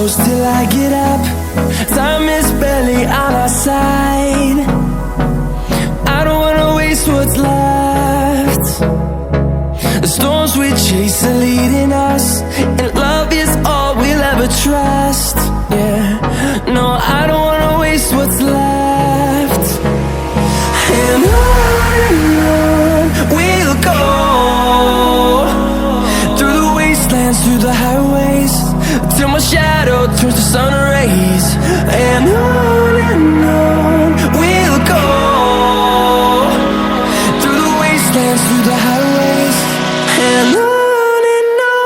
close till I get up. Time is barely on our side. I don't wanna waste what's left. The storms we chase are leading us, and love is all we'll ever trust. Yeah, no, I don't wanna waste what's left. And on we'll go, through the wastelands, through the highways, till my shadow turns to sun rays. And on we'll go, through the wastelands, through the highways, and on we'll go.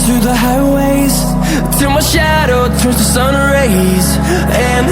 Through the highways, till my shadow turns to sun rays. And